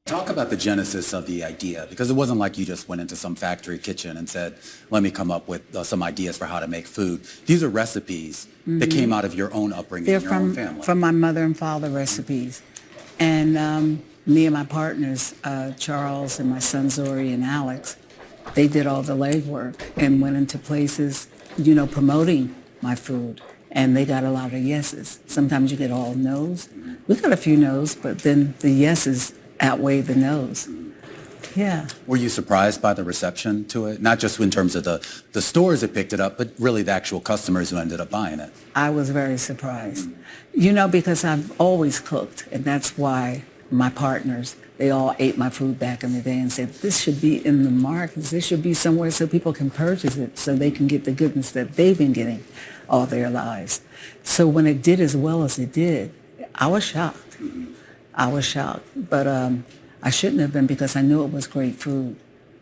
Talk about the genesis of the idea, because it wasn't like you just went into some factory kitchen and said, let me come up with some ideas for how to make food. These are recipes that came out of your own upbringing, They're your own family. from my mother and father recipes. And me and my partners, Charles and my son Zori and Alex, they did all the legwork and went into places, promoting my food. And they got a lot of yeses. Sometimes you get all no's. We got a few no's, but then the yeses outweigh the no's. Yeah. Were you surprised by the reception to it? Not just in terms of the stores that picked it up, but really the actual customers who ended up buying it. I was very surprised. Because I've always cooked, and that's why my partners, they all ate my food back in the day and said, this should be in the markets. This should be somewhere so people can purchase it so they can get the goodness that they've been getting all their lives. So when it did as well as it did, I was shocked. I was shocked. But I shouldn't have been, because I knew it was great food.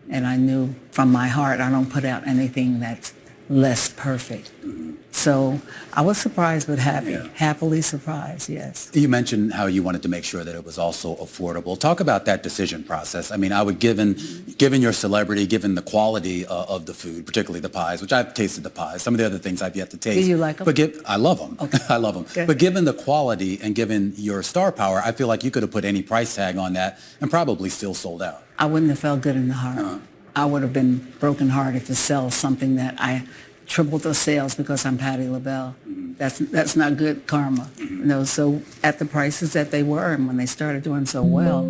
And I knew from my heart I don't put out anything that's less perfect. So I was surprised but happy, happily surprised, yes. You mentioned how you wanted to make sure that it was also affordable. Talk about that decision process. I mean, given your celebrity, given the quality of the food, particularly the pies, which I've tasted the pies. Some of the other things I've yet to taste. Do you like them? But I love them. Okay. I love them. Good. But given the quality and given your star power, I feel like you could have put any price tag on that and probably still sold out. I wouldn't have felt good in the heart. I would have been brokenhearted to sell something that I tripled the sales because I'm Patti Labelle. That's not good karma. So at the prices that they were, and when they started doing so well,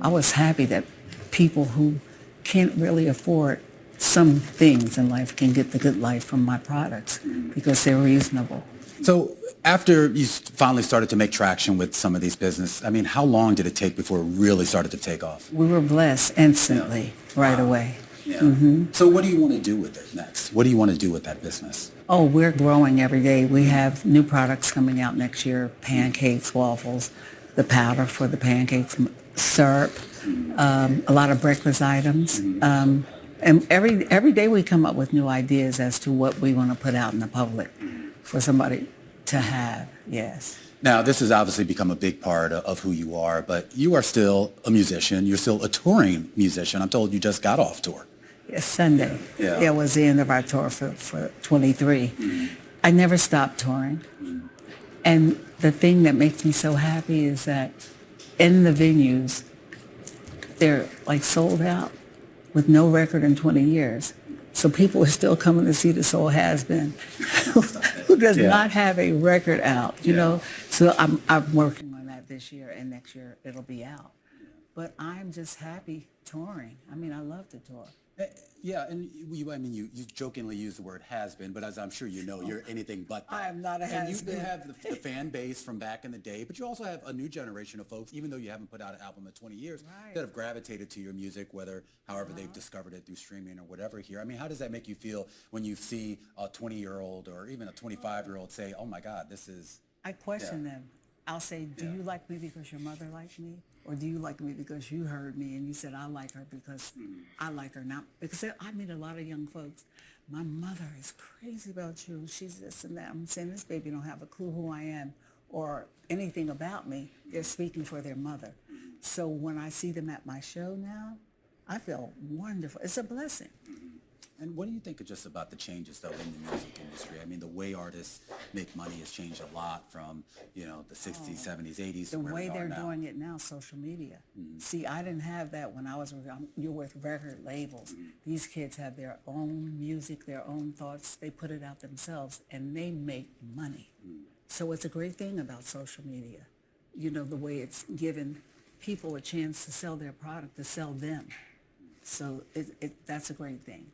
I was happy that people who can't really afford some things in life can get the good life from my products because they're reasonable. So after you finally started to make traction with some of these business, I mean, how long did it take before it really started to take off? We were blessed instantly, right away. Yeah. So what do you want to do with it next? What do you want to do with that business? Oh, we're growing every day. We have new products coming out next year, pancakes, waffles, the powder for the pancakes, syrup, a lot of breakfast items. And every day we come up with new ideas as to what we want to put out in the public for somebody to have, yes. Now, this has obviously become a big part of who you are, but you are still a musician. You're still a touring musician. I'm told you just got off tour. Yes, Sunday. Yeah. It was the end of our tour for 23. I never stopped touring. And the thing that makes me so happy is that in the venues, they're like sold out with no record in 20 years. So people are still coming to see the Soul Has Been who does not have a record out, you know. So I'm working on that this year, and next year it'll be out. But I'm just happy touring. I mean, I love to tour. Yeah, and you jokingly use the word has been, but as I'm sure you know, you're anything but that. I am not a has been. And you have the fan base from back in the day, but you also have a new generation of folks, even though you haven't put out an album in 20 years, that have gravitated to your music, however they've discovered it through streaming or whatever here. I mean, how does that make you feel when you see a 20-year-old or even a 25-year-old say, oh my God, this is... I question them. I'll say, do you like me because your mother liked me? Or do you like me because you heard me and you said, I like her because I like her? Not because I meet a lot of young folks. My mother is crazy about you. She's this and that. I'm saying, this baby don't have a clue who I am or anything about me. They're speaking for their mother. So when I see them at my show now, I feel wonderful. It's a blessing. And what do you think of just about the changes, though, in the music industry? I mean, the way artists make money has changed a lot from, the 60s, 70s, 80s to where we are now. The way they're doing it now, social media. See, I didn't have that when I was, you're with record labels. These kids have their own music, their own thoughts. They put it out themselves, and they make money. So it's a great thing about social media. The way it's given people a chance to sell their product, to sell them. So that's a great thing.